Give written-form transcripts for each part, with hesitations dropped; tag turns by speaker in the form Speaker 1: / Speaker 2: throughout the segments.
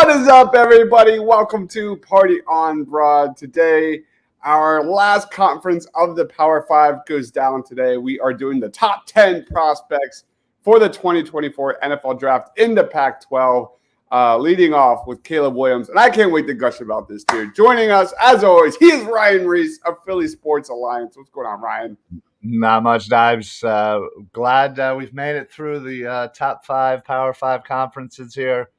Speaker 1: What is up, everybody? Welcome to Party on Broad. Today, our last conference of the Power 5 goes down today. We are doing the top 10 prospects for the 2024 NFL Draft in the Pac-12, leading off with Caleb Williams. And I can't wait to gush about this dude. Joining us, as always, he is Ryan Reese of Philly Sports Alliance. What's going on, Ryan?
Speaker 2: Not much, Dives. Glad we've made it through the top 5 Power 5 conferences here.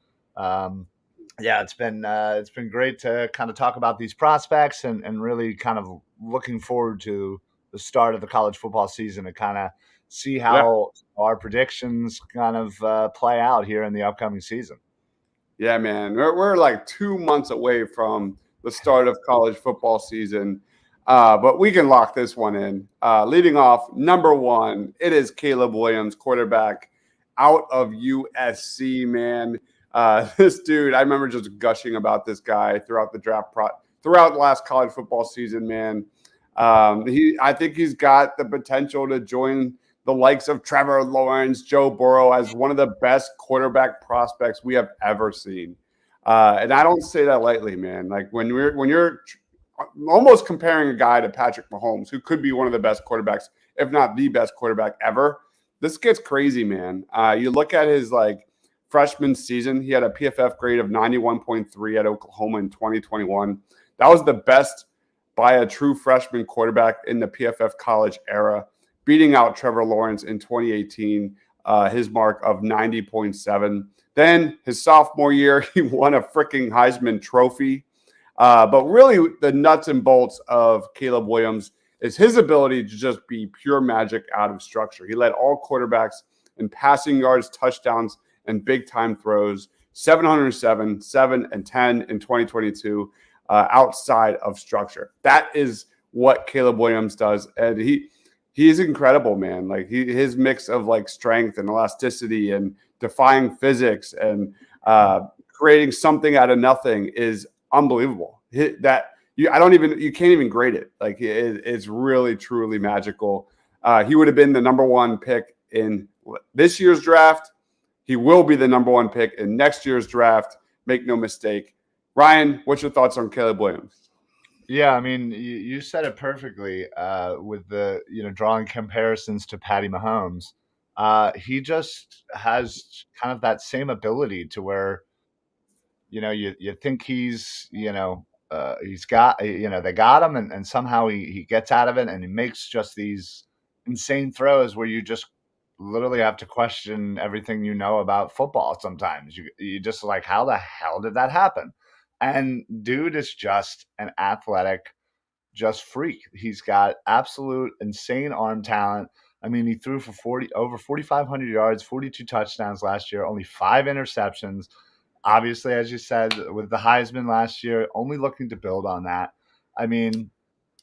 Speaker 2: It's been great to kind of talk about these prospects and really kind of looking forward to the start of the college football season to kind of see how our predictions kind of play out here in the upcoming season.
Speaker 1: Yeah, man. We're like 2 months away from the start of college football season, but we can lock this one in. Leading off, number 1, it is Caleb Williams, quarterback out of USC, man. This dude, I remember just gushing about this guy throughout the throughout last college football season, man. I think he's got the potential to join the likes of Trevor Lawrence, Joe Burrow as one of the best quarterback prospects we have ever seen. And I don't say that lightly, man. Like when you're almost comparing a guy to Patrick Mahomes, who could be one of the best quarterbacks, if not the best quarterback ever, this gets crazy, man. You look at his freshman season, he had a PFF grade of 91.3 at Oklahoma in 2021. That was the best by a true freshman quarterback in the PFF college era, beating out Trevor Lawrence in 2018, his mark of 90.7. Then his sophomore year, he won a freaking Heisman Trophy. But really, the nuts and bolts of Caleb Williams is his ability to just be pure magic out of structure. He led all quarterbacks in passing yards, touchdowns, and big-time throws, 707, 7, and 10 in 2022 outside of structure. That is what Caleb Williams does, and he's incredible, man. Like his mix of strength and elasticity and defying physics and creating something out of nothing is unbelievable. You can't even grade it. It's really truly magical. He would have been the number 1 pick in this year's draft. He will be the number 1 pick in next year's draft. Make no mistake. Ryan, what's your thoughts on Caleb Williams?
Speaker 2: Yeah, I mean, you said it perfectly with the drawing comparisons to Patty Mahomes. He just has kind of that same ability to where you think he's got they got him and somehow he gets out of it and he makes just these insane throws where you just literally have to question everything about football. Sometimes you just like, how the hell did that happen? And dude is just an athletic just freak. He's got absolute insane arm talent. I mean, he threw for over 4,500 yards, 42 touchdowns last year, only 5 interceptions. Obviously, as you said, with the Heisman last year, only looking to build on that. I mean,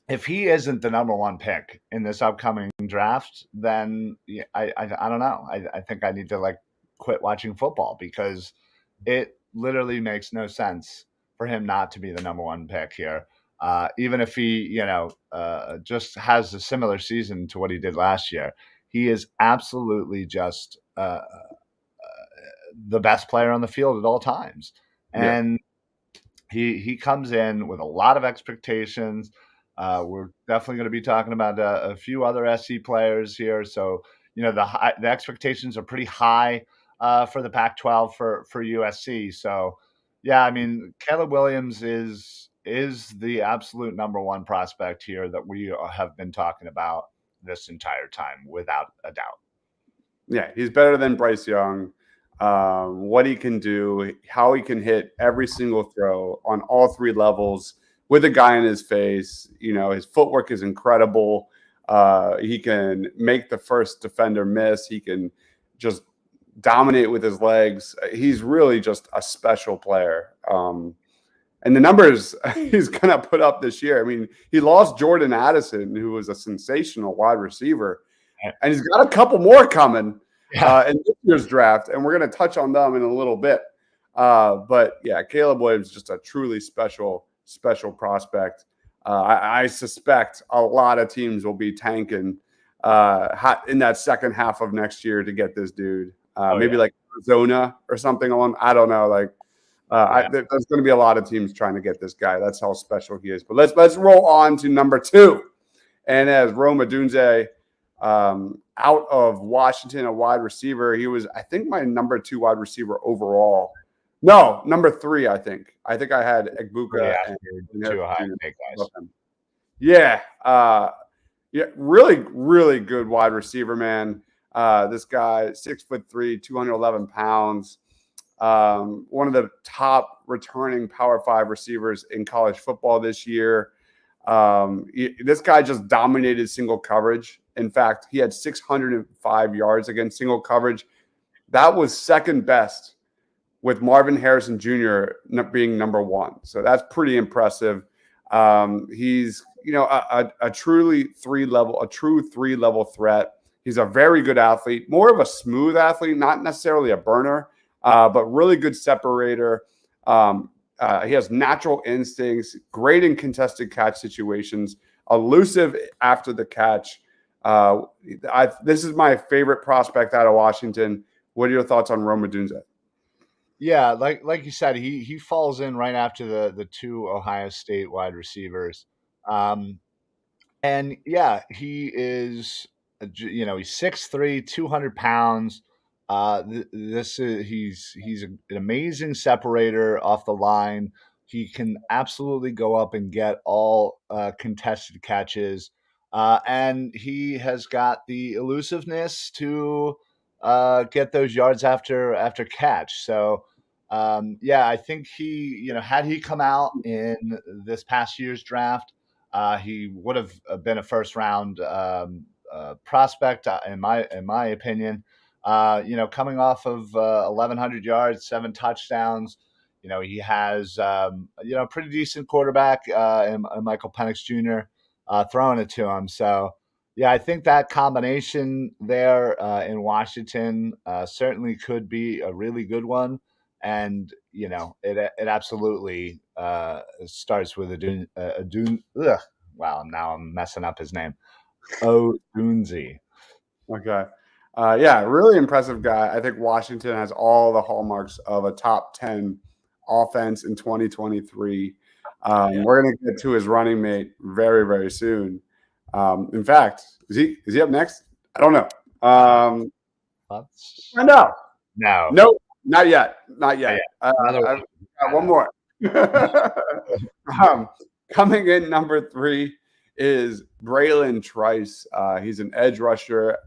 Speaker 2: if he isn't the number 1 pick in this upcoming draft, then I don't know. I think I need to quit watching football because it literally makes no sense for him not to be the number 1 pick here. Even if he, just has a similar season to what he did last year, he is absolutely just the best player on the field at all times. And he comes in with a lot of expectations. We're definitely going to be talking about a few other SC players here. So, the expectations are pretty high for the Pac-12 for USC. So, yeah, I mean, Caleb Williams is the absolute number 1 prospect here that we have been talking about this entire time, without a doubt.
Speaker 1: Yeah, he's better than Bryce Young. What he can do, how he can hit every single throw on all 3 levels with a guy in his face. His footwork is incredible. He can make the first defender miss. He can just dominate with his legs. He's really just a special player. And the numbers he's going to put up this year. I mean, he lost Jordan Addison, who was a sensational wide receiver, and he's got a couple more coming in this year's draft, and we're going to touch on them in a little bit. But yeah, Caleb Williams is just a truly special prospect. I suspect a lot of teams will be tanking in that second half of next year to get this dude. Maybe like Arizona or something along. I don't know.
Speaker 2: Yeah.
Speaker 1: There's going to be a lot of teams trying to get this guy. That's how special he is. But let's roll on to number 2. And as Rome Odunze, out of Washington, a wide receiver, he was, I think, my number 2 wide receiver overall. No, number 3, I think. I think I had
Speaker 2: Three
Speaker 1: Egbuka and
Speaker 2: after two
Speaker 1: Harrison
Speaker 2: Ohio
Speaker 1: Jr.
Speaker 2: State
Speaker 1: above
Speaker 2: guys.
Speaker 1: him. Yeah. Yeah, really, really good wide receiver, man. This guy, 6'3", 211 pounds. One of the top returning Power 5 receivers in college football this year. This guy just dominated single coverage. In fact, he had 605 yards against single coverage. That was second best, with Marvin Harrison Jr. being number 1. So that's pretty impressive. He's a true 3-level threat. He's a very good athlete, more of a smooth athlete, not necessarily a burner, but really good separator. He has natural instincts, great in contested catch situations, elusive after the catch. This is my favorite prospect out of Washington. What are your thoughts on Rome Odunze?
Speaker 2: Yeah, like you said, he falls in right after the two Ohio State wide receivers. Um, And yeah, he is, he's 6'3", 200 pounds. This is he's an amazing separator off the line. He can absolutely go up and get all contested catches, and he has got the elusiveness to get those yards after catch. So. Yeah, I think had he come out in this past year's draft, he would have been a first round prospect, in my opinion. Coming off of 1,100 yards, 7 touchdowns. He has a pretty decent quarterback in Michael Penix Jr. Throwing it to him. So yeah, I think that combination there in Washington certainly could be a really good one. And it absolutely starts with a Dune. Ugh, wow, now I'm messing up his name. Oh, Dunzi.
Speaker 1: Okay. Yeah, really impressive guy. I think Washington has all the hallmarks of a top 10 offense in 2023.
Speaker 2: Yeah,
Speaker 1: We're going to get to his running mate very, very soon. In fact, is he up next? I don't know.
Speaker 2: that's
Speaker 1: Find out.
Speaker 2: no,
Speaker 1: Nope, not yet. Not
Speaker 2: yeah,
Speaker 1: yet.
Speaker 2: another
Speaker 1: I've got one
Speaker 2: one.
Speaker 1: more. Coming in number 3 is Braylon Trice. He's an edge rusher.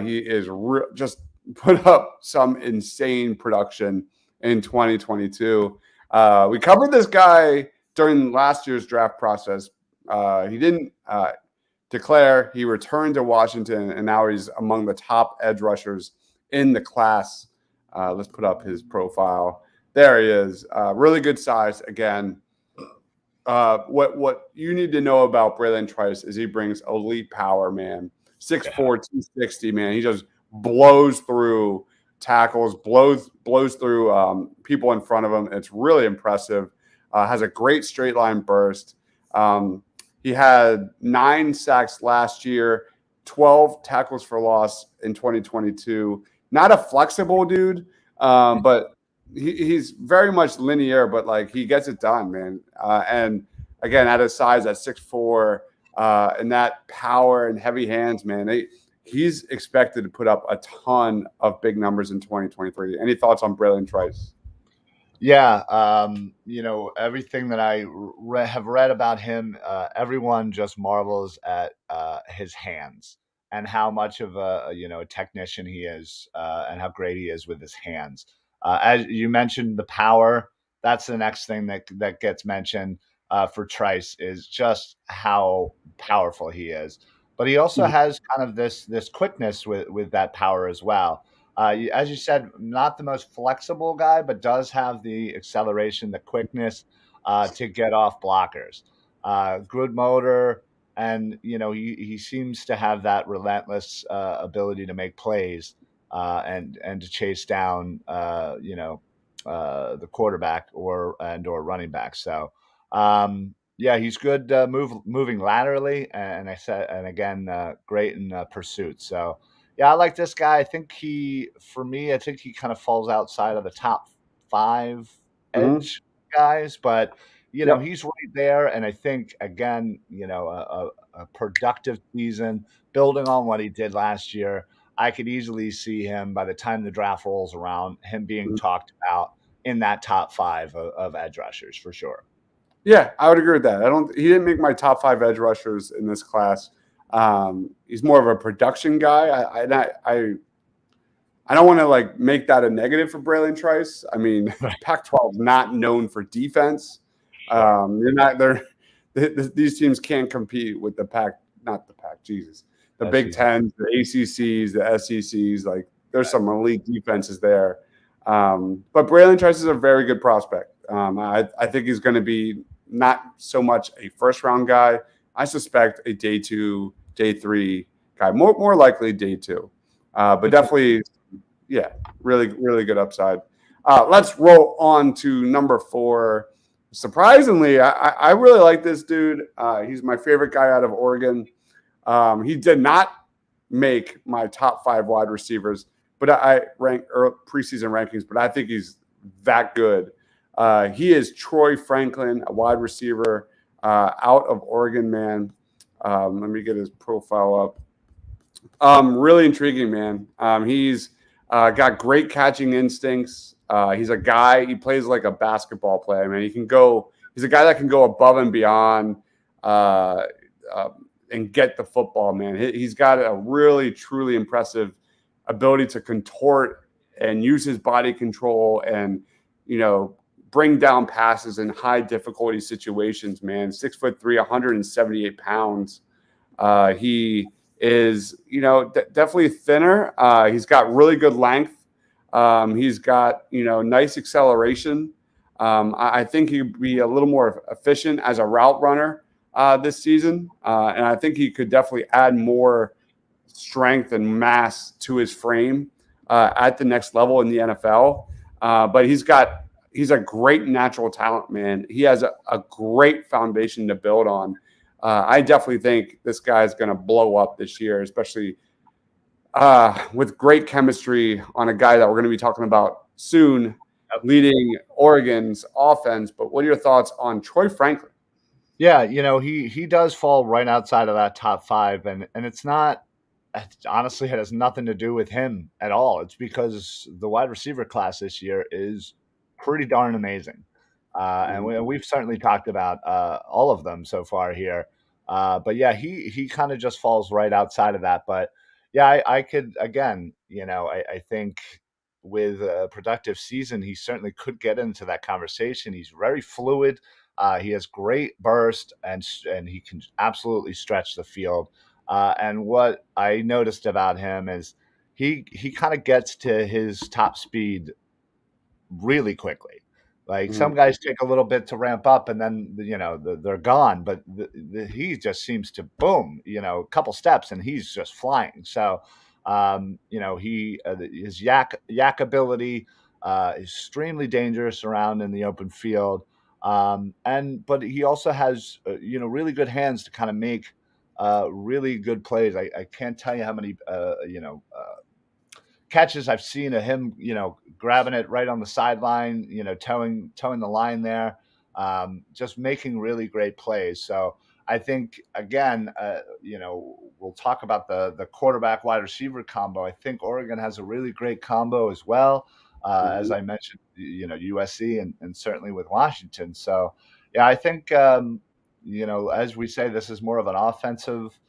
Speaker 1: He is just put up some insane production in 2022. We covered this guy during last year's draft process. He didn't declare. He returned to Washington, and now he's among the top edge rushers in the class. Let's put up his profile. There he is. Really good size. Again, what you need to know about Braylon Trice is he brings elite power, man. 6'4", 260, man. He just blows through tackles, blows through people in front of him. It's really impressive. Has a great straight line burst. He had 9 sacks last year, 12 tackles for loss in 2022. Not a flexible dude, but he's very much linear, but like he gets it done, man. And again, at his size, at 6'4", and that power and heavy hands, man, he's expected to put up a ton of big numbers in 2023. Any thoughts on Braylon Trice?
Speaker 2: Yeah, everything that I have read about him, everyone just marvels at his hands and how much of a technician he is, and how great he is with his hands. As you mentioned, the power. That's the next thing that gets mentioned for Trice is just how powerful he is. But he also has kind of this quickness with that power as well. As you said, not the most flexible guy, but does have the acceleration, the quickness to get off blockers. Good motor, and he seems to have that relentless ability to make plays and to chase down the quarterback or running back. So. Yeah, he's good moving laterally, and again, great in pursuit. So, yeah, I like this guy. I think he kind of falls outside of the top 5
Speaker 1: Mhm.
Speaker 2: edge guys, but
Speaker 1: Yep.
Speaker 2: he's right there. And I think again, a productive season, building on what he did last year. I could easily see him by the time the draft rolls around, him being
Speaker 1: Mhm.
Speaker 2: talked about in that top five of edge rushers for sure.
Speaker 1: Yeah, I would agree with that. He didn't make my top 5 edge rushers in this class. He's more of a production guy. I don't want to like make that a negative for Braylon Trice. I mean,
Speaker 2: Right.
Speaker 1: Pac-12 is not known for defense.
Speaker 2: Sure.
Speaker 1: You're not there. These teams can't compete with the Pac, not the Pac, Jesus, the Big
Speaker 2: SEC.
Speaker 1: Tens, the ACCs, the SECs. Like, there's some elite defenses there. But Braylon Trice is a very good prospect. I think he's going to be not so much a first round guy. I suspect a day 2, day 3 guy, more likely day 2. But definitely, yeah, really, really good upside. Let's roll on to number 4. Surprisingly, I really like this dude. He's my favorite guy out of Oregon. He did not make my top 5 wide receivers, but I rank preseason rankings. But I think he's that good. He is Troy Franklin, a wide receiver out of Oregon. Man, let me get his profile up. Really intriguing, man. He's got great catching instincts. He's a guy. He plays like a basketball player, man. He can go. He's a guy that can go above and beyond uh, uh, and get the football, man. He's got a really, truly impressive ability to contort and use his body control and bring down passes in high difficulty situations. Man, 6'3", 178 pounds. He is, definitely thinner. He's got really good length. He's got, nice acceleration. I think he'd be a little more efficient as a route runner this season. And I think he could definitely add more strength and mass to his frame at the next level in the NFL. But he's a great natural talent, man. He has a great foundation to build on. I definitely think this guy's going to blow up this year, especially with great chemistry on a guy that we're going to be talking about soon, leading Oregon's offense. But what are your thoughts on Troy Franklin?
Speaker 2: Yeah, he does fall right outside of that top five, and it's not. Honestly, it has nothing to do with him at all. It's because the wide receiver class this year is pretty darn amazing, and we've certainly talked about all of them so far here. But yeah, he kind of just falls right outside of that. But yeah, I could again, I think with a productive season, he certainly could get into that conversation. He's very fluid. He has great burst and he can absolutely stretch the field. And what I noticed about him is he kind of gets to his top speed really quickly. Like
Speaker 1: Mm-hmm.
Speaker 2: some guys take a little bit to ramp up, and then they're gone. But he just seems to boom, a couple steps, and he's just flying. So, he his yak ability is extremely dangerous around in the open field. But he also has really good hands to kind of make really good plays. I can't tell you how many catches I've seen of him, grabbing it right on the sideline, towing the line there, just making really great plays. So I think again, we'll talk about the quarterback wide receiver combo. I think Oregon has a really great combo as well. As I mentioned, USC and certainly with Washington. So yeah, I think as we say, this is more of an offensive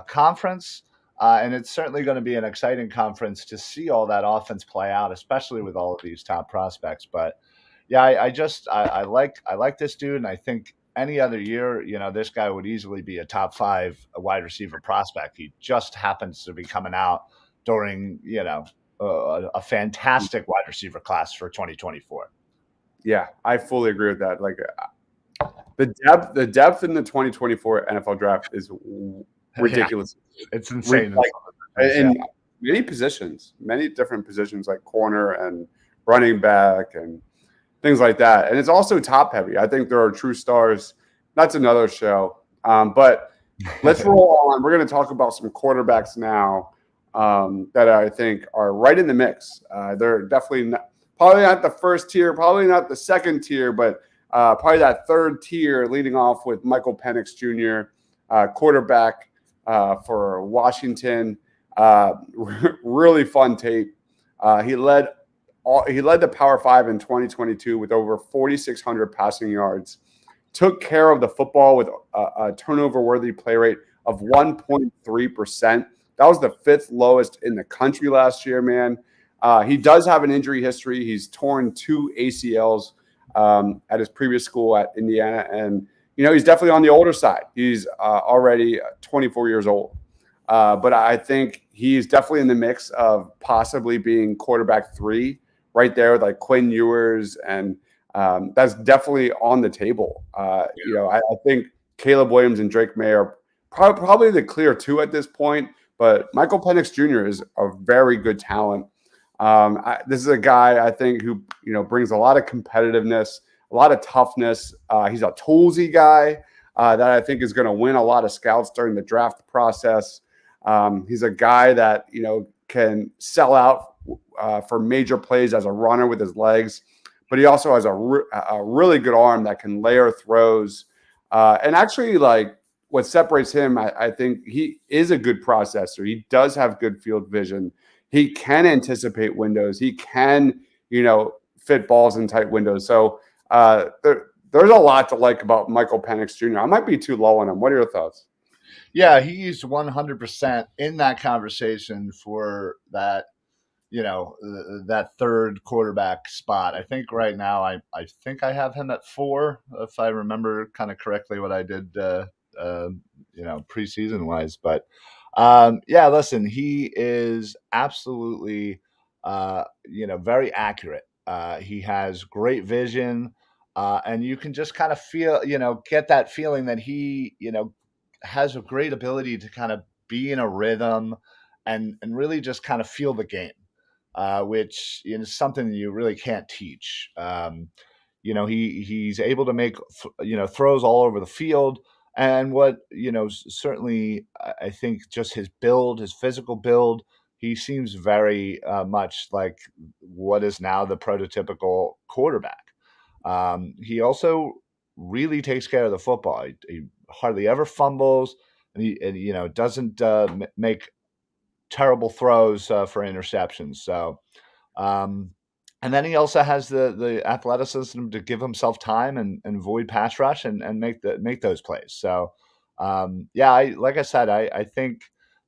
Speaker 2: conference. And it's certainly going to be an exciting conference to see all that offense play out, especially with all of these top prospects. But yeah, I like this dude, and I think any other year, this guy would easily be a top 5 wide receiver prospect. He just happens to be coming out during a fantastic wide receiver class for 2024.
Speaker 1: Yeah, I fully agree with that. Like the depth in the 2024 NFL draft is
Speaker 2: Yeah,
Speaker 1: ridiculous.
Speaker 2: it's insane.
Speaker 1: Like in many different positions like corner and running back and things like that. And it's also top heavy. I think there are true stars. That's another show. But let's roll on. We're going to talk about some quarterbacks now that I think are right in the mix. They're definitely probably not the first tier, probably not the second tier, but probably that third tier, leading off with Michael Penix Jr., quarterback for Washington. Really fun tape. He led the Power Five in 2022 with over 4,600 passing yards. Took care of the football with a turnover-worthy play rate of 1.3%. That was the fifth lowest in the country last year, man. He does have an injury history. He's torn 2 ACLs at his previous school at Indiana, and he's definitely on the older side. He's already 24 years old. But I think he's definitely in the mix of possibly being quarterback 3 right there with like Quinn Ewers, and that's definitely on the table. I think Caleb Williams and Drake May are probably the clear 2 at this point, but Michael Penix Jr. is a very good talent. This is a guy I think who brings a lot of competitiveness, a lot of toughness. He's a toolsy guy that I think is going to win a lot of scouts during the draft process. He's a guy that can sell out for major plays as a runner with his legs, but he also has a really good arm that can layer throws. And actually, like, what separates him, I think he is a good processor. He does have good field vision. He can anticipate windows. He can, fit balls in tight windows. So there's a lot to like about Michael Penix Jr. I might be too low on him. What are your thoughts?
Speaker 2: Yeah, he's 100% in that conversation for that, that third quarterback spot. I think right now I think I have him at 4, if I remember kind of correctly what I did, preseason wise. But yeah, listen, he is absolutely, very accurate. He has great vision, and you can just kind of feel, get that feeling that he, has a great ability to kind of be in a rhythm and really just kind of feel the game, which is something you really can't teach. He's able to make throws all over the field, and what certainly I think just his build, his physical build, he seems very much like what is now the prototypical quarterback. He also really takes care of the football. He hardly ever fumbles, and he doesn't make terrible throws for interceptions. So, and then he also has the athleticism to give himself time and avoid pass rush and make those plays. So, like I said, I think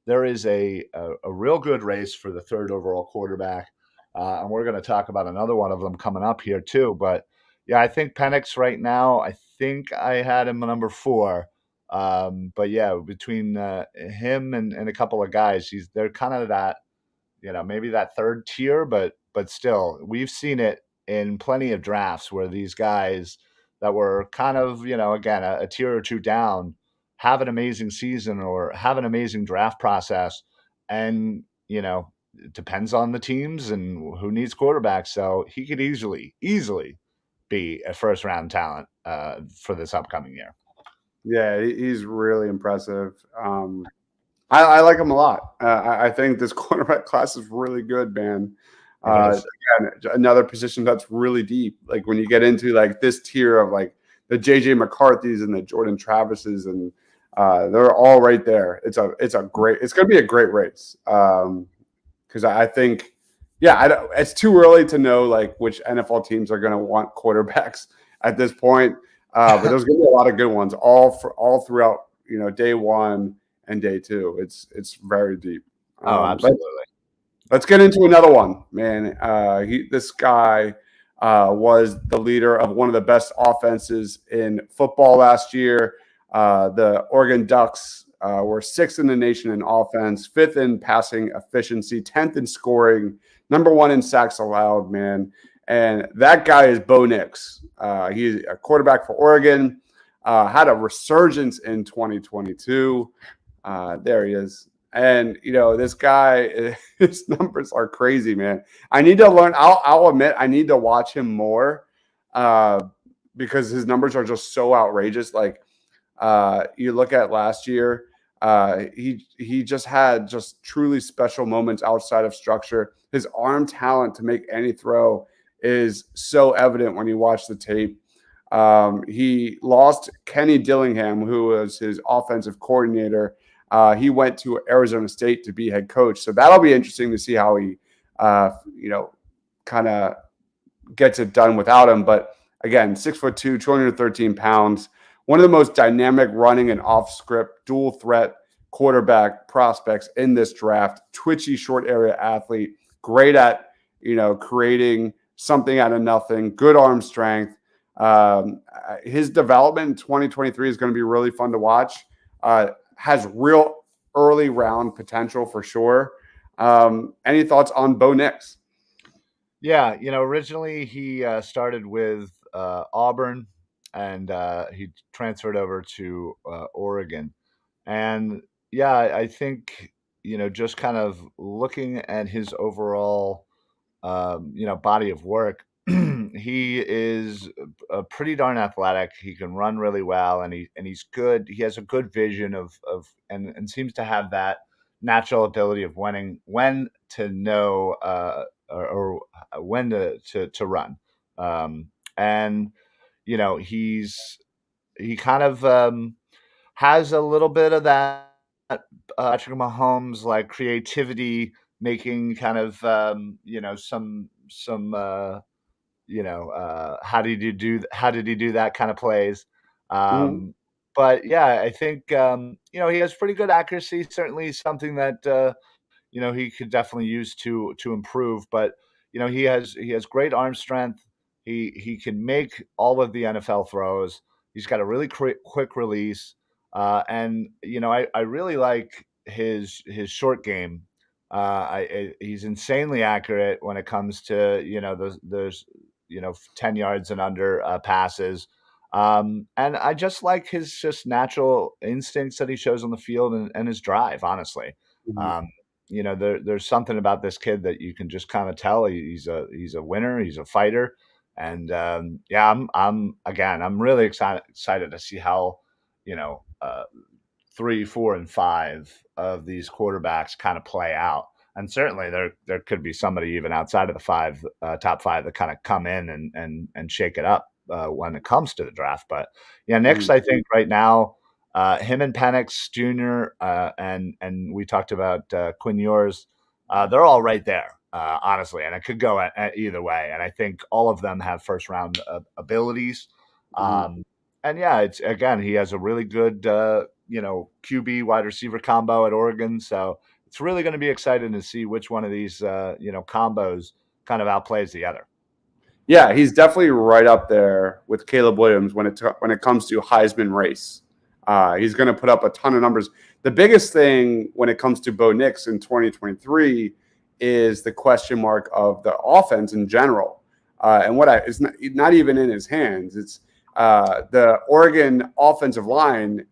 Speaker 2: there is a real good race for the third overall quarterback, and we're going to talk about another one of them coming up here too. But yeah, I think Penix right now, I think I had him number 4. But yeah, between him and a couple of guys, they're kind of that, maybe that third tier, but still, we've seen it in plenty of drafts where these guys that were kind of, again, a tier or 2 down have an amazing season or have an amazing draft process. And, it depends on the teams and who needs quarterbacks. So he could easily be a first round talent for this upcoming year.
Speaker 1: Yeah, he's really impressive. I like him a lot. I think this quarterback class is really good, man. Again, another position that's really deep. Like when you get into like this tier of like the JJ McCarthy's and the Jordan Travis's, and they're all right there. It's going to be a great race. Because I think, it's too early to know like which NFL teams are going to want quarterbacks at this point. But there's going to be a lot of good ones all throughout, day 1 and day 2. It's very deep.
Speaker 2: Absolutely.
Speaker 1: Let's get into another one, man. This guy was the leader of one of the best offenses in football last year. The Oregon Ducks were 6th in the nation in offense, 5th in passing efficiency, 10th in scoring, number 1 in sacks allowed, man. And that guy is Bo Nix. He's a quarterback for Oregon. Had a resurgence in 2022. There he is. And, this guy, his numbers are crazy, man. I need to learn. I'll admit I need to watch him more because his numbers are just so outrageous. Like you look at last year, he just had just truly special moments outside of structure. His arm talent to make any throw is so evident when you watch the tape. He lost Kenny Dillingham, who was his offensive coordinator. He went to Arizona State to be head coach. So that'll be interesting to see how he, kind of gets it done without him. But again, 6'2", 213 pounds, one of the most dynamic running and off script dual threat quarterback prospects in this draft. Twitchy short area athlete, great at, creating something out of nothing, good arm strength. His development in 2023 is going to be really fun to watch. Has real early round potential for sure. Any thoughts on Bo Nix?
Speaker 2: Yeah, originally he started with Auburn, and he transferred over to Oregon. And yeah, I think, just kind of looking at his overall, body of work, he is pretty darn athletic. He can run really well, and he's good. He has a good vision and seems to have that natural ability of when to know or when to run. And he kind of has a little bit of that Patrick Mahomes like creativity, making kind of some how did he do that kind of plays.
Speaker 1: Mhm.
Speaker 2: But yeah, I think he has pretty good accuracy. Certainly something that he could definitely use to improve. But he has great arm strength. He can make all of the NFL throws. He's got a really quick release, and I really like his short game. He's insanely accurate when it comes to those 10 yards and under passes. And I just like his just natural instincts that he shows on the field, and his drive, honestly.
Speaker 1: Mhm.
Speaker 2: Um, there's something about this kid that you can just kind of tell he's a winner, he's a fighter, and yeah, I'm really excited to see how you know uh, 3, 4, and 5 of these quarterbacks kind of play out. And certainly there could be somebody even outside of the top 5 that kind of come in and shake it up when it comes to the draft. But yeah, next
Speaker 1: Mhm.
Speaker 2: I think right now, him and Penix Jr. And we talked about Quinn Ewers. They're all right there, honestly, and it could go at either way. And I think all of them have first round abilities.
Speaker 1: Mhm.
Speaker 2: Um, and yeah, it's again, he has a really good QB wide receiver combo at Oregon. So it's really going to be exciting to see which one of these combos kind of outplays the other.
Speaker 1: Yeah, he's definitely right up there with Caleb Williams when it comes to Heisman race. He's going to put up a ton of numbers. The biggest thing when it comes to Bo Nix in 2023 is the question mark of the offense in general, and it's not even in his hands. It's the Oregon offensive line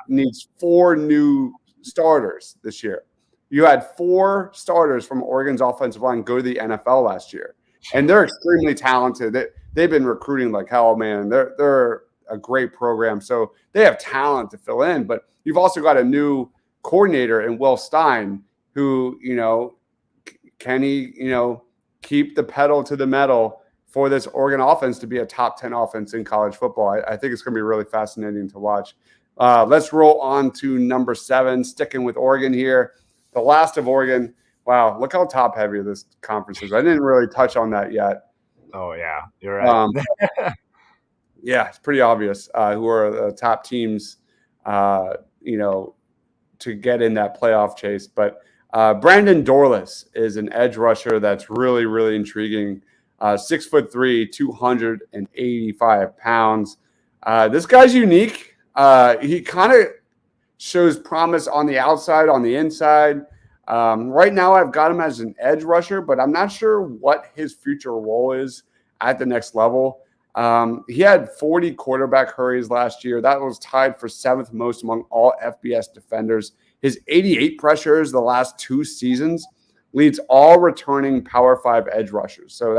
Speaker 1: needs 4 new starters this year. You had 4 starters from Oregon's offensive line go to the NFL last year, and they're extremely talented. They've been recruiting like hell, man. They're a great program, so they have talent to fill in. But you've also got a new coordinator in Will Stein, who can he keep the pedal to the metal for this Oregon offense to be a top 10 offense in college football. I think it's going to be really fascinating to watch. Let's roll on to number 7, sticking with Oregon here. The last of Oregon. Wow, look how top heavy this conference is. I didn't really touch on that yet.
Speaker 2: Oh yeah, you're right.
Speaker 1: Um, yeah, it's pretty obvious who are the top teams, uh, you know, to get in that playoff chase. But Brandon Dorlus is an edge rusher that's really, really intriguing. 6'3", 285 pounds. This guy's unique. He kind of shows promise on the outside, on the inside. Right now, I've got him as an edge rusher, but I'm not sure what his future role is at the next level. He had 40 quarterback hurries last year. That was tied for 7th most among all FBS defenders. His 88 pressures the last 2 seasons leads all returning Power 5 edge rushers. So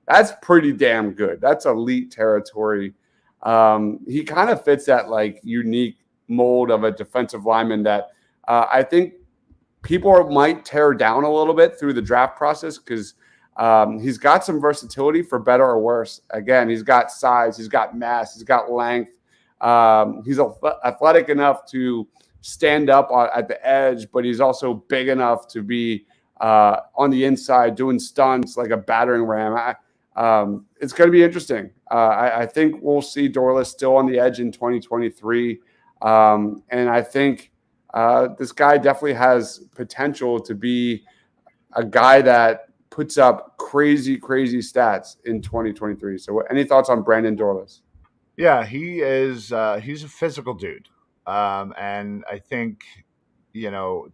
Speaker 1: that's pretty damn good. That's elite territory. He kind of fits that like unique mold of a defensive lineman that I think people might tear down a little bit through the draft process because He's got some versatility for better or worse. Again, he's got size, he's got mass, he's got length. He's athletic enough to stand up at the edge, but he's also big enough to be on the inside doing stunts like a battering ram. It's going to be interesting. I think we'll see Dorlus still on the edge in 2023. And I think this guy definitely has potential to be a guy that puts up crazy stats in 2023. So any thoughts on Brandon Dorlus?
Speaker 2: Yeah, he is. He's a physical dude, and I think you know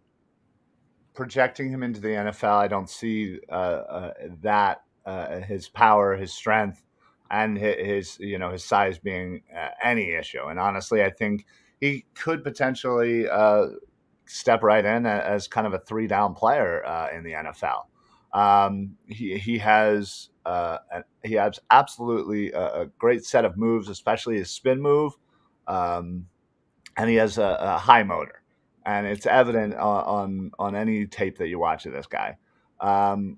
Speaker 2: projecting him into the NFL, I don't see that his power, his strength, and his his size being any issue. And honestly, I think he could potentially step right in as kind of a three down player in the NFL. He has absolutely a great set of moves, especially his spin move, and he has a high motor, and it's evident on any tape that you watch of this guy.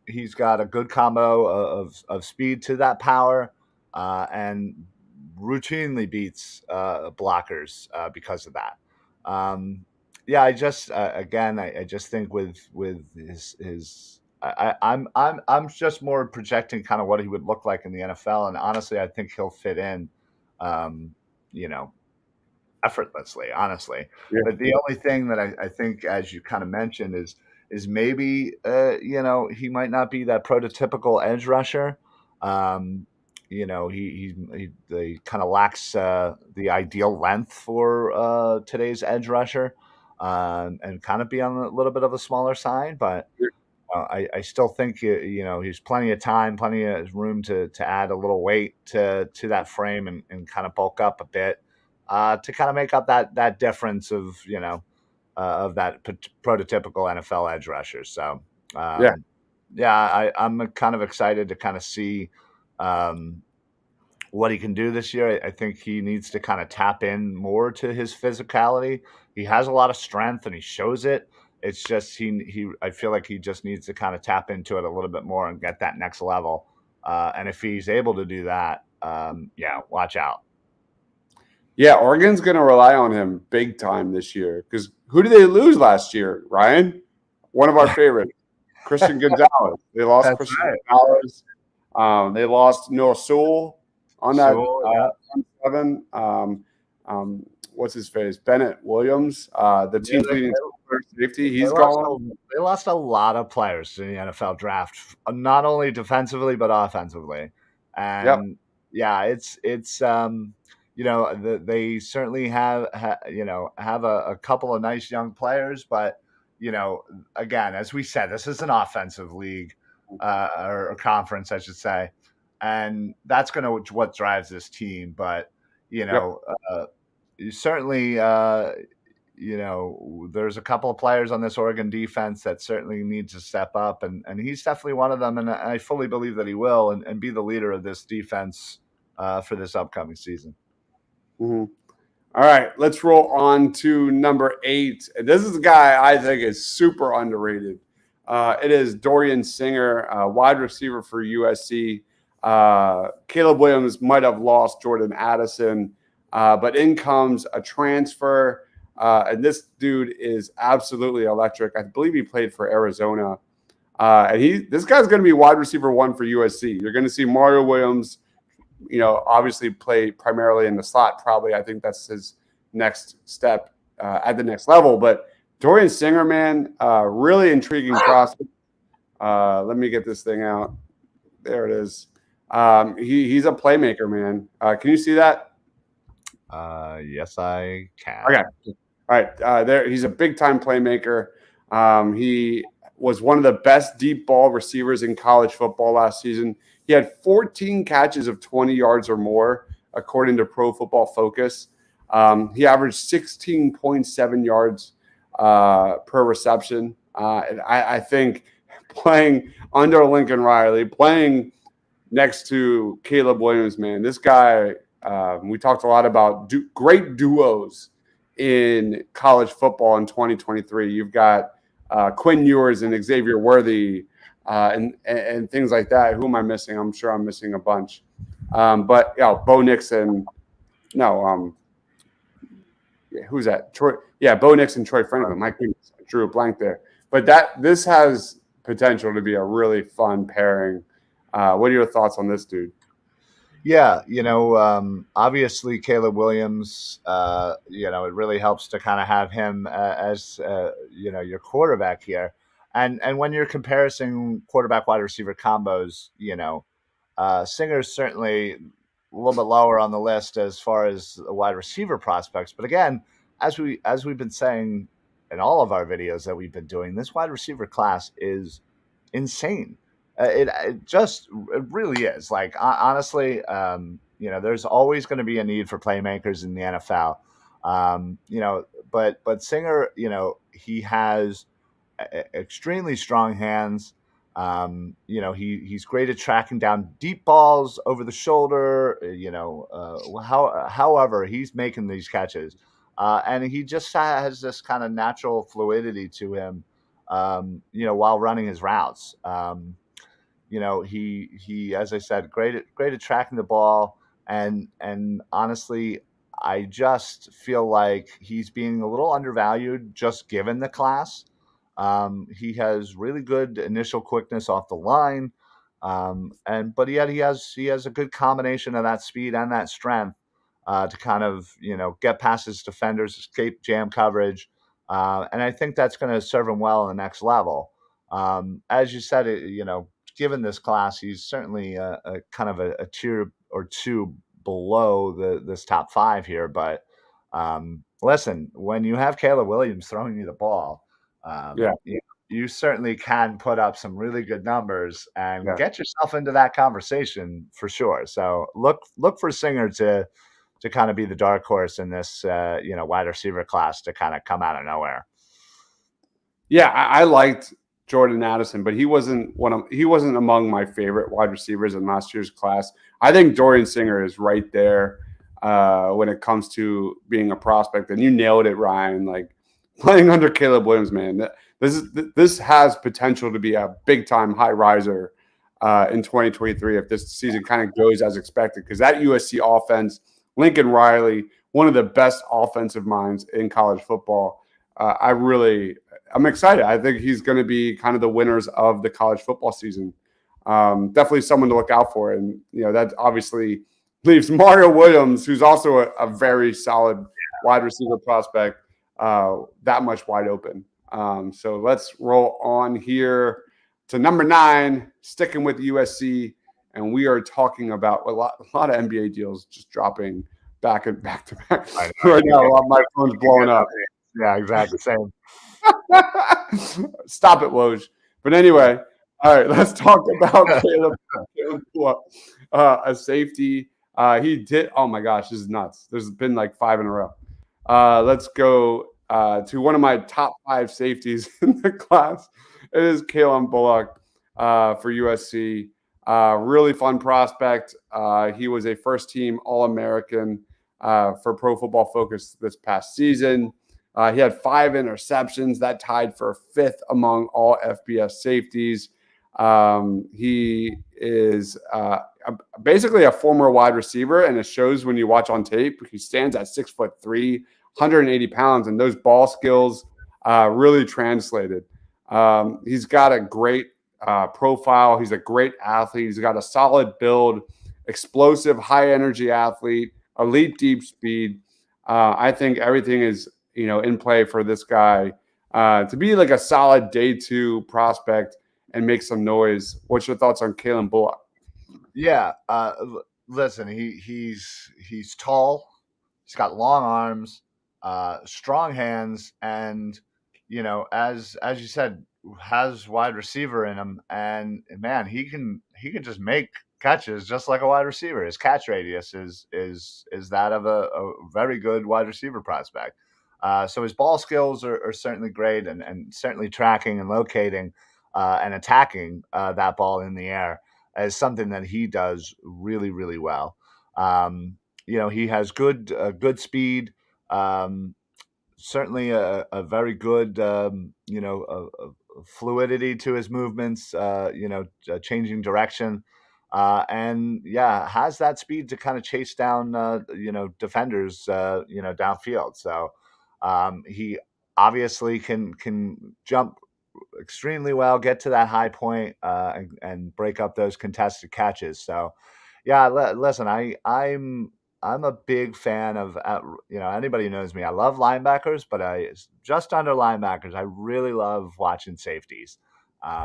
Speaker 2: He's got a good combo of speed to that power, and routinely beats blockers because of that. Yeah, I just again, I just think with his I'm just more projecting kind of what he would look like in the NFL, and honestly, I think he'll fit in, um, you know, effortlessly, honestly.
Speaker 1: Yeah.
Speaker 2: But the only thing that I think, as you kind of mentioned, is maybe he might not be that prototypical edge rusher. He kind of lacks the ideal length for today's edge rusher, and kind of be on a little bit of a smaller side, but. I still think he's plenty of time, plenty of room to add a little weight to that frame and kind of bulk up a bit to kind of make up that difference of that prototypical NFL edge rusher. So I'm kind of excited to kind of see what he can do this year. I think he needs to kind of tap in more to his physicality. He has a lot of strength and he shows it. It's just I feel like he just needs to kind of tap into it a little bit more and get that next level. And if he's able to do that, watch out.
Speaker 1: Yeah, Oregon's going to rely on him big time this year because who did they lose last year, Ryan? One of our favorites, Christian Gonzalez. They lost
Speaker 2: That's
Speaker 1: Christian
Speaker 2: right.
Speaker 1: Gonzalez. They lost Noah Sewell on that seven. What's his face? Bennett Williams, the team's leading safety. He's gone.
Speaker 2: They lost a lot of players in the NFL draft, not only defensively but offensively. And it's they certainly have a couple of nice young players, but again, as we said, this is an offensive league or a conference, I should say, and that's what drives this team. But certainly, there's a couple of players on this Oregon defense that certainly need to step up, and he's definitely one of them. And I fully believe that he will and be the leader of this defense for this upcoming season.
Speaker 1: Mm-hmm. All right, let's roll on to number 8. This is a guy I think is super underrated. It is Dorian Singer, wide receiver for USC. Caleb Williams might have lost Jordan Addison, but in comes a transfer. And this dude is absolutely electric. I believe he played for Arizona. And this guy's going to be wide receiver 1 for USC. You're going to see Mario Williams, obviously play primarily in the slot. Probably, I think that's his next step at the next level. But Dorian Singer, man, really intriguing prospect. Let me get this thing out. There it is. He's a playmaker, man. Can you see that?
Speaker 2: Yes, I can.
Speaker 1: Okay. All right. There, he's a big-time playmaker. He was one of the best deep ball receivers in college football last season. He had 14 catches of 20 yards or more, according to Pro Football Focus. He averaged 16.7 yards per reception. And I think playing under Lincoln Riley, playing next to Caleb Williams, man, this guy, we talked a lot about great duos in college football in 2023. You've got Quinn Ewers and Xavier Worthy. and things like that. Who am I missing? I'm sure I'm missing a bunch. But yeah, Bo Nixon. No, yeah, who's that? Troy. Yeah, Bo Nixon, Troy Franklin. My goodness, I drew a blank there. But this has potential to be a really fun pairing. What are your thoughts on this dude?
Speaker 2: Yeah, obviously Caleb Williams, it really helps to kind of have him as your quarterback here, and when you're comparing quarterback wide receiver combos, Singer's certainly a little bit lower on the list as far as wide receiver prospects, but again, as we've been saying in all of our videos that we've been doing, this wide receiver class is insane. It really is. Like honestly, there's always going to be a need for playmakers in the NFL. But Singer, he has extremely strong hands. He's great at tracking down deep balls over the shoulder. However, he's making these catches, and he just has this kind of natural fluidity to him. While running his routes. He as I said, great at tracking the ball, and honestly, I just feel like he's being a little undervalued just given the class. He has really good initial quickness off the line, and but yet he has a good combination of that speed and that strength to kind of get past his defenders, escape jam coverage, and I think that's going to serve him well in the next level. As you said, given this class, he's certainly a kind of a tier or two below this top five here. But listen, when you have Caleb Williams throwing you the ball,
Speaker 1: Yeah,
Speaker 2: you certainly can put up some really good numbers and
Speaker 1: yeah.
Speaker 2: get yourself into that conversation for sure. So look for Singer to kind of be the dark horse in this wide receiver class to kind of come out of nowhere.
Speaker 1: Yeah, I liked Jordan Addison, but he wasn't among my favorite wide receivers in last year's class. I think Dorian Singer is right there when it comes to being a prospect. And you nailed it, Ryan. Like playing under Caleb Williams, man. This has potential to be a big time high riser in 2023 if this season kind of goes as expected. Because that USC offense, Lincoln Riley, one of the best offensive minds in college football. I'm excited. I think he's going to be kind of the winners of the college football season. Definitely someone to look out for. And, that obviously leaves Mario Williams, who's also a very solid wide receiver prospect, that much wide open. So let's roll on here to number 9, sticking with USC. And we are talking about a lot of NBA deals just dropping back to back right now. My phone's blowing up.
Speaker 2: Yeah, exactly. Same.
Speaker 1: Stop it, Woj. But anyway, all right, let's talk about Caleb a safety. He did. Oh my gosh, this is nuts. There's been like 5 in a row. Let's go to one of my top 5 safeties in the class. It is Kalen Bullock for USC. Really fun prospect. He was a first-team All-American for Pro Football Focus this past season. He had 5 interceptions. That tied for 5th among all FBS safeties. He is basically a former wide receiver, and it shows when you watch on tape. He stands at 6'3", 180 pounds, and those ball skills really translated. He's got a great profile. He's a great athlete. He's got a solid build, explosive, high-energy athlete, elite deep speed. I think everything is in play for this guy to be like a solid day 2 prospect and make some noise. What's your thoughts on Kalen Bullock?
Speaker 2: Yeah, listen, he's tall, he's got long arms, strong hands, and as you said, has wide receiver in him, and man, he can just make catches just like a wide receiver. His catch radius is that of a very good wide receiver prospect. So his ball skills are certainly great, and certainly tracking and locating and attacking that ball in the air is something that he does really, really well. He has good speed. Certainly a very good, fluidity to his movements, changing direction. And yeah, has that speed to kind of chase down, defenders, downfield. So he obviously can jump extremely well, get to that high point, and break up those contested catches. So, yeah, listen, I'm a big fan of anybody who knows me. I love linebackers, but I just under linebackers. I really love watching safeties.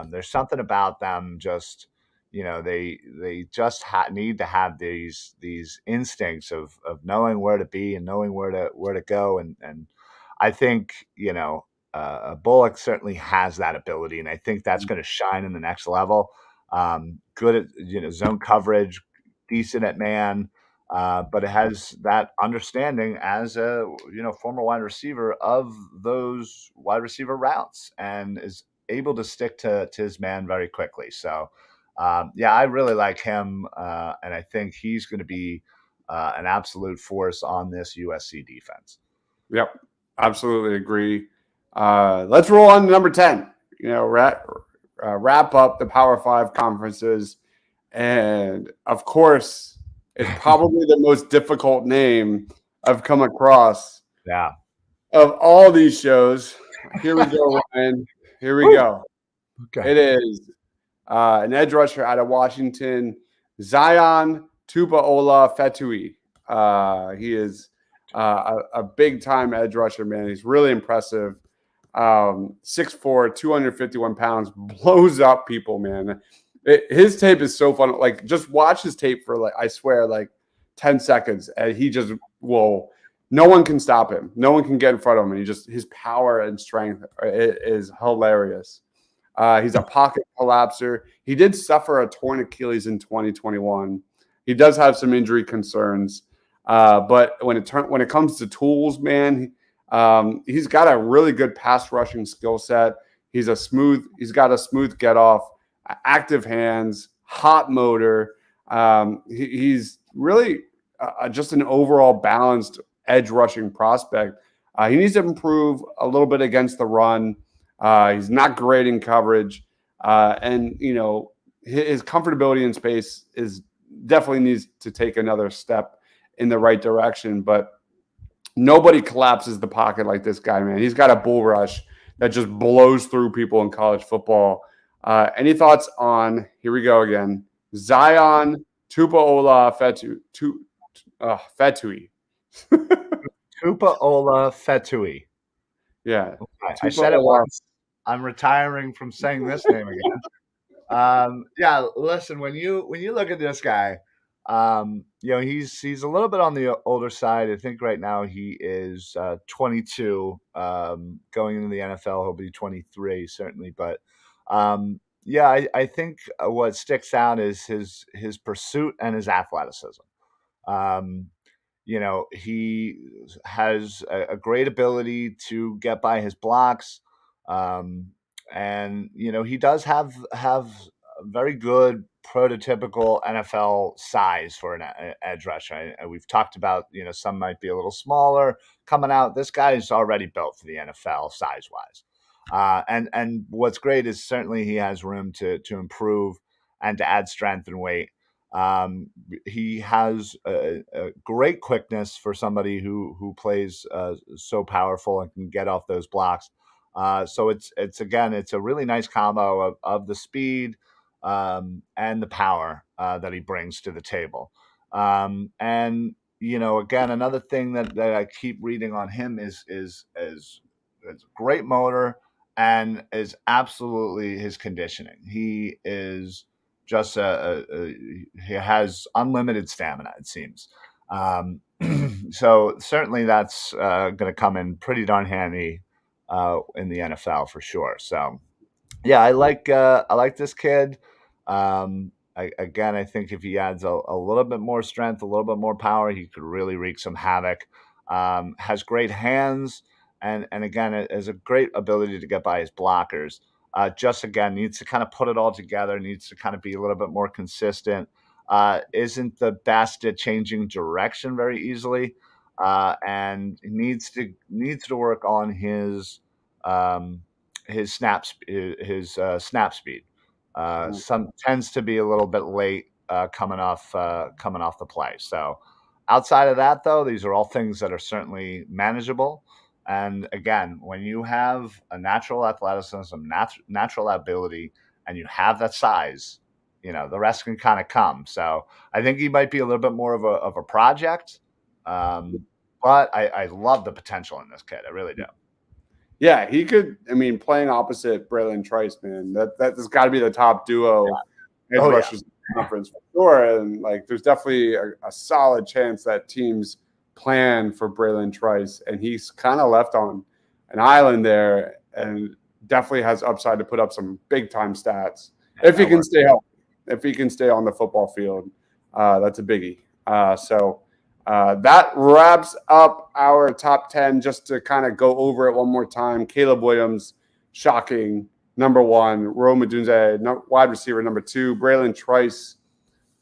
Speaker 2: There's something about them. Just they just need to have these instincts of knowing where to be and knowing where to go, and I think Bullock certainly has that ability, and I think that's going to shine in the next level. Good at zone coverage, decent at man, but it has that understanding as a former wide receiver of those wide receiver routes, and is able to stick to his man very quickly. So, yeah, I really like him, and I think he's going to be an absolute force on this USC defense.
Speaker 1: Yep, absolutely agree. Let's roll on to number 10. Wrap up the Power Five conferences. And of course, it's probably the most difficult name I've come across
Speaker 2: Yeah.
Speaker 1: of all these shows. Here we go, Ryan. Here we go.
Speaker 2: Okay.
Speaker 1: It is an edge rusher out of Washington, Zion Tupaola Fetui. He is a big time edge rusher, man. He's really impressive. 6'4", 251 pounds, blows up people, man. His tape is so fun. Like, just watch his tape for, like, I swear, like 10 seconds, and he just will. No one can stop him. No one can get in front of him. And his power and strength is hilarious. He's a pocket collapser. He did suffer a torn Achilles in 2021. He does have some injury concerns, but when it comes to tools, man, he's got a really good pass rushing skill set. He's got a smooth get off, active hands, hot motor. He's really just an overall balanced edge rushing prospect. He needs to improve a little bit against the run. He's not great in coverage, and his comfortability in space is definitely needs to take another step in the right direction. But nobody collapses the pocket like this guy, man. He's got a bull rush that just blows through people in college football. Any thoughts on, here we go again, Zion Tupaola Fetui?
Speaker 2: Tupaola Fetui.
Speaker 1: Yeah.
Speaker 2: I said it once. I'm retiring from saying this name again. Yeah, listen, when you look at this guy, he's a little bit on the older side. I think right now he is 22. Going into the NFL, he'll be 23 certainly. But yeah, I think what sticks out is his pursuit and his athleticism. Um, he has a great ability to get by his blocks. Um, and he does have a very good prototypical NFL size for an edge rusher. We've talked about, some might be a little smaller coming out. This guy is already built for the NFL size wise. And what's great is certainly he has room to improve and to add strength and weight. He has a great quickness for somebody who plays so powerful and can get off those blocks. So it's a really nice combo of the speed and the power that he brings to the table. And again, another thing that I keep reading on him is great motor and is absolutely his conditioning. He is just he has unlimited stamina, it seems. So certainly that's going to come in pretty darn handy in the NFL for sure. So yeah, I like this kid. I think if he adds a little bit more strength, a little bit more power, he could really wreak some havoc. Has great hands, and again, it has a great ability to get by his blockers. Just again needs to kind of put it all together. Needs to kind of be a little bit more consistent. Isn't the best at changing direction very easily, and needs to work on his his snap speed.
Speaker 1: Mhm.
Speaker 2: Some tends to be a little bit late coming off the play. So outside of that, though, these are all things that are certainly manageable. And again, when you have a natural athleticism, natural ability, and you have that size, the rest can kind of come. So I think he might be a little bit more of a project, but I love the potential in this kid. I really do.
Speaker 1: Yeah, he could. I mean, playing opposite Braylon Trice, man, that's got to be the top duo edge
Speaker 2: Oh yeah.
Speaker 1: rushers in the conference for sure. And like, there's definitely a solid chance that teams plan for Braylon Trice, and he's kind of left on an island there, and definitely has upside to put up some big time stats
Speaker 2: Yeah,
Speaker 1: if he
Speaker 2: that
Speaker 1: can
Speaker 2: works.
Speaker 1: stay healthy. If he can stay on the football field, that's a biggie. That wraps up our top 10. Just to kind of go over it one more time: Caleb Williams, shocking, number one; Rome Odunze, wide receiver, number two; Braylon Trice,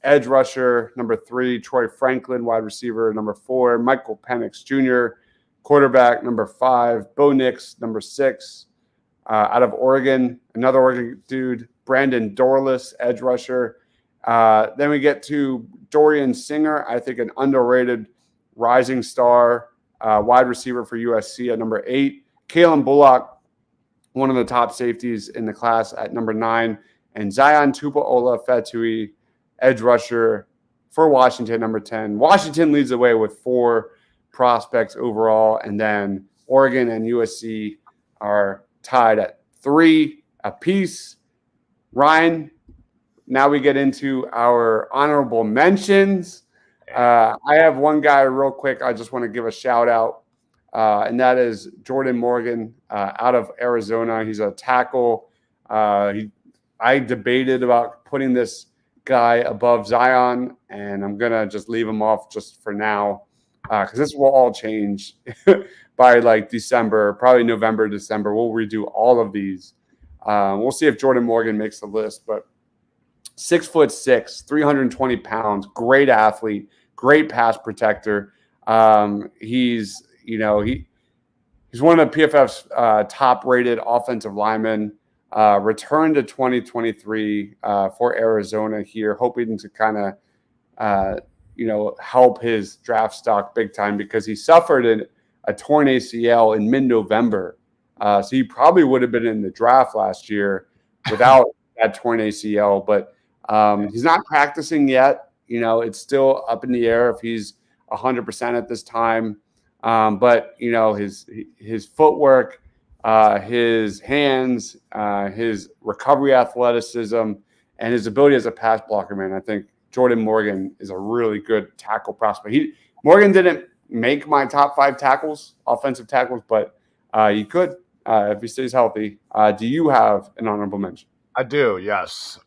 Speaker 1: edge rusher, number three; Troy Franklin, wide receiver, number four; Michael Penix Jr., quarterback, number five; Bo Nix, number six. Out of Oregon, another Oregon dude, Brandon Dorless, edge rusher. Then we get to Dorian Singer, I think an underrated rising star, wide receiver for USC at number eight. Kalen Bullock, one of the top safeties in the class at number nine. And Zion Tupuola Fetui, edge rusher for Washington, number 10. Washington leads the way with four prospects overall. And then Oregon and USC are tied at three apiece. Ryan, now we get into our honorable mentions. I have one guy real quick. I just want to give a shout out, and that is Jordan Morgan out of Arizona. He's a tackle. I debated about putting this guy above Zion, and I'm going to just leave him off just for now because this will all change by like December, probably November, December. We'll redo all of these. We'll see if Jordan Morgan makes the list, but 6'6", 320 pounds, great athlete, great pass protector. He's one of the PFF's top-rated offensive linemen. Returned to 2023 for Arizona here, hoping to kind of help his draft stock big time because he suffered a torn ACL in mid-November. So he probably would have been in the draft last year without that torn ACL, but he's not practicing yet. It's still up in the air if he's 100% at this time. But his footwork, his hands, his recovery athleticism, and his ability as a pass blocker, man, I think Jordan Morgan is a really good tackle prospect. Morgan didn't make my top 5 tackles, offensive tackles, but he could if he stays healthy. Do you have an honorable mention?
Speaker 2: I do, yes.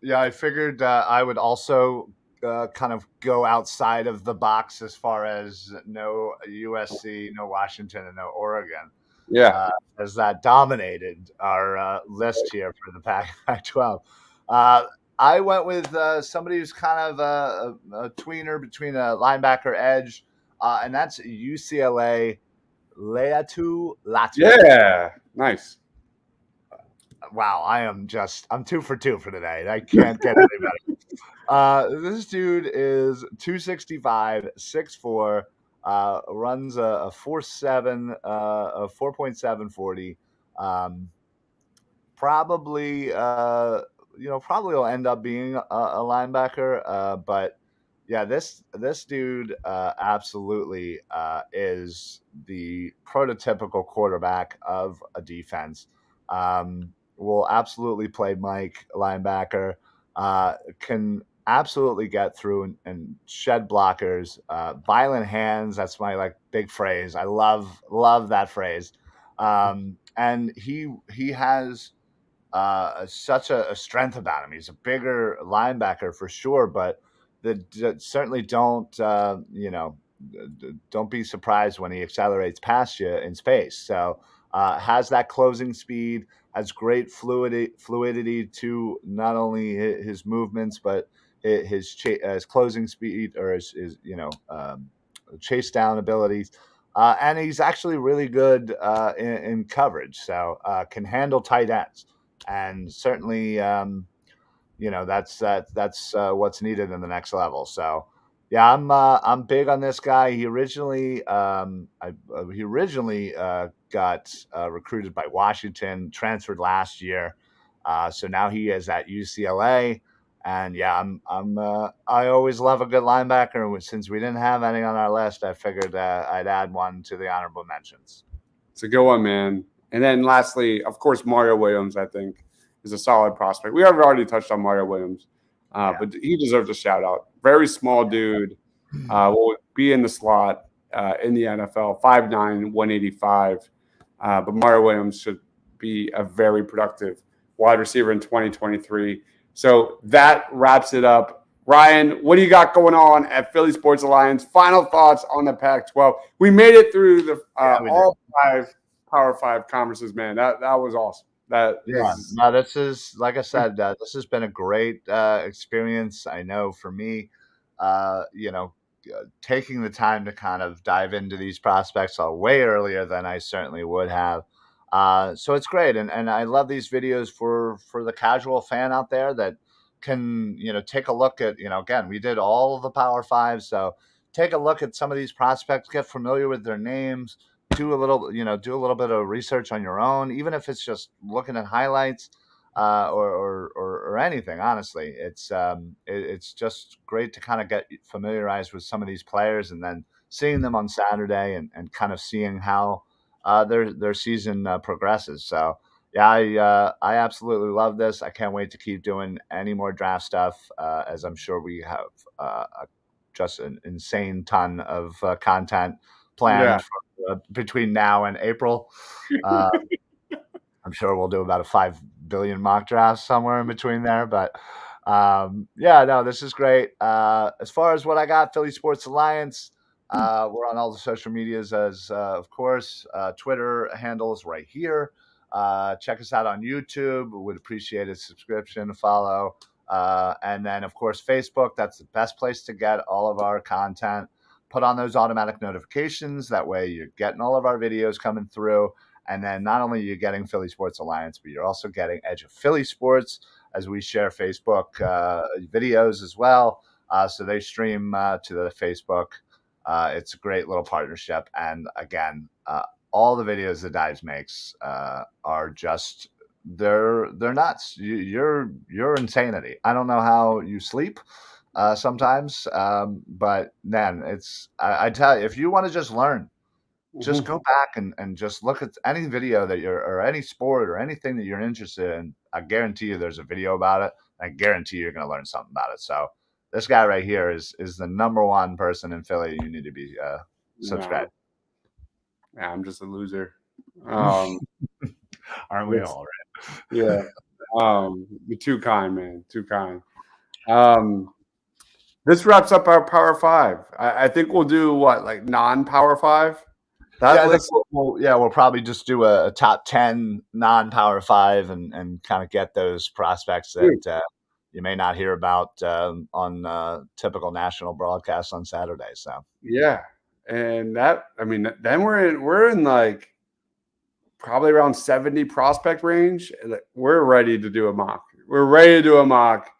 Speaker 2: Yeah, I figured I would also kind of go outside of the box as far as no USC, no Washington, and no Oregon,
Speaker 1: Yeah.
Speaker 2: as that dominated our list here for the Pac-12. I went with somebody who's kind of a tweener between a linebacker edge, and that's UCLA Leatu Latu.
Speaker 1: Yeah. Nice.
Speaker 2: Wow, I'm 2 for 2 for today. I can't get any better. This dude is 265, 6'4", runs a 4.7, a 4.740. Probably, probably will end up being a linebacker. But yeah, this dude absolutely is the prototypical quarterback of a defense. Will absolutely play Mike linebacker. Can absolutely get through and shed blockers. Violent hands. That's my big phrase. I love that phrase. And he has such a strength about him. He's a bigger linebacker for sure, but certainly don't be surprised when he accelerates past you in space. So has that closing speed, has great fluidity to not only his movements but his closing speed or his chase down abilities. And he's actually really good in coverage, so can handle tight ends, and certainly that's what's needed in the next level. So yeah, I'm big on this guy. He originally got recruited by Washington, transferred last year, so now he is at UCLA. And yeah, I always love a good linebacker. Since we didn't have any on our list, I figured I'd add one to the honorable mentions.
Speaker 1: It's a good one, man. And then lastly, of course, Mario Williams, I think, is a solid prospect. We have already touched on Mario Williams,
Speaker 2: Yeah.
Speaker 1: but he deserves a shout out. Very small dude, will be in the slot in the NFL, 5'9", 185. But Mario Williams should be a very productive wide receiver in 2023. So that wraps it up. Ryan, what do you got going on at Philly Sports Alliance? Final thoughts on the Pac-12. We made it through the all 5 Power 5 conferences, man. That was awesome.
Speaker 2: No, this is, like I said, this has been a great experience. I know for me, taking the time to kind of dive into these prospects way earlier than I certainly would have. So it's great, and I love these videos for the casual fan out there that can take a look at again, we did all of the Power Five, so take a look at some of these prospects, get familiar with their names, do a little bit of research on your own, even if it's just looking at highlights or anything. Honestly, it's just great to kind of get familiarized with some of these players, and then seeing them on Saturday and kind of seeing how their season progresses. So yeah, I absolutely love this. I can't wait to keep doing any more draft stuff, as I'm sure we have just an insane ton of content planned for, between now and April. I'm sure we'll do about a 5 billion mock drafts somewhere in between there. But yeah, no, this is great. As far as what I got, Philly Sports Alliance, we're on all the social medias, as of course, Twitter handle is right here. Check us out on YouTube. Would appreciate a subscription, a follow. And then, of course, Facebook. That's the best place to get all of our content. Put on those automatic notifications. That way you're getting all of our videos coming through. And then not only are you getting Philly Sports Alliance, but you're also getting Edge of Philly Sports, as we share Facebook videos as well. So they stream to the Facebook. It's a great little partnership. And again, all the videos that Dives makes are just they're nuts. You're insanity. I don't know how you sleep sometimes, but man, I tell you, if you want to just learn, just go back and just look at any video that or any sport or anything that you're interested in. I guarantee you there's a video about it. I guarantee you're going to learn something about it. So this guy right here is the number one person in Philly you need to be subscribed.
Speaker 1: Yeah, I'm just a loser.
Speaker 2: Aren't we all, right?
Speaker 1: Yeah. You're too kind, man. Too kind. This wraps up our Power 5. I think we'll do what, like non-Power 5?
Speaker 2: We'll probably just do a top 10 non-Power 5 and kind of get those prospects that you may not hear about on typical national broadcasts on Saturday. So
Speaker 1: yeah, and then we're in like probably around 70 prospect range. We're ready to do a mock. We're ready to do a mock.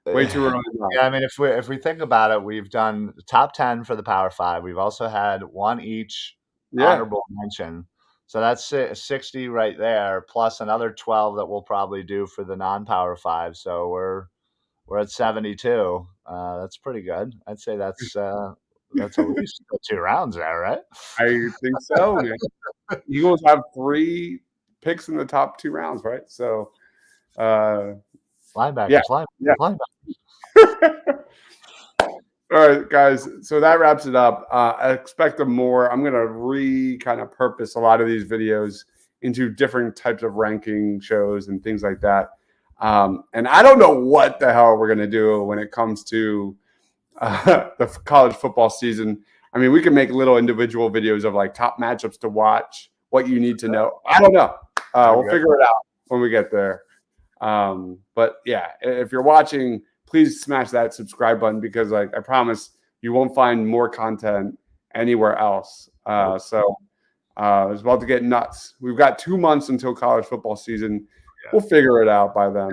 Speaker 1: Way too early.
Speaker 2: Yeah, I mean, if we think about it, we've done the top 10 for the Power 5. We've also had one each honorable mention. So that's 60 right there, plus another 12 that we'll probably do for the non-Power 5. So we're at 72. That's pretty good. I'd say that's at least 2 rounds there, right?
Speaker 1: I think so, man. Eagles have 3 picks in the top 2 rounds, right? So
Speaker 2: linebackers.
Speaker 1: All right, guys. So that wraps it up. I expect more. I'm going to kind of purpose a lot of these videos into different types of ranking shows and things like that. And I don't know what the hell we're going to do when it comes to the college football season. I mean, we can make little individual videos of like top matchups to watch, what you need to know. I don't know. We'll figure it out when we get there. But yeah, if you're watching, please smash that subscribe button, because like I promise you won't find more content anywhere else. So it's about to get nuts. We've got 2 months until college football season.
Speaker 2: Yeah.
Speaker 1: We'll figure it out by then.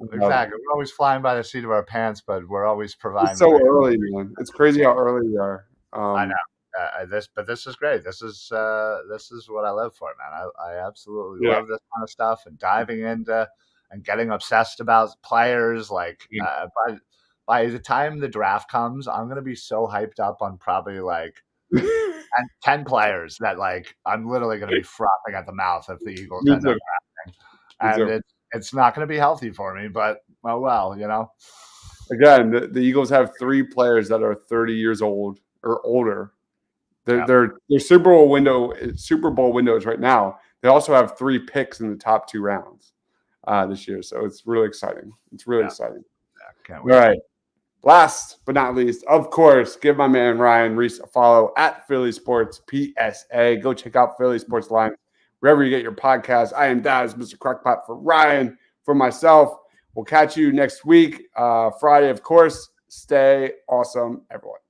Speaker 2: Exactly. We're always flying by the seat of our pants, but we're always providing.
Speaker 1: It's so early, man. It's crazy how early we are.
Speaker 2: I know. This is great. This is what I live for, man. I absolutely love this kind of stuff and diving into and getting obsessed about players. Like, by the time the draft comes, I'm gonna be so hyped up on probably like 10 players that like I'm literally gonna be frothing at the mouth if the Eagles end up drafting, and it's not gonna be healthy for me. But oh well, you know.
Speaker 1: Again, the Eagles have 3 players that are 30 years old or older. Their Super Bowl windows right now. They also have 3 picks in the top 2 rounds this year, so it's really exciting. It's really exciting.
Speaker 2: Yeah, can't
Speaker 1: wait. All right. Last but not least, of course, give my man Ryan Reese a follow at Philly Sports PSA. Go check out Philly Sports Line wherever you get your podcast. I am Daz, Mr. Crackpot, for Ryan, for myself. We'll catch you next week, Friday, of course. Stay awesome, everyone.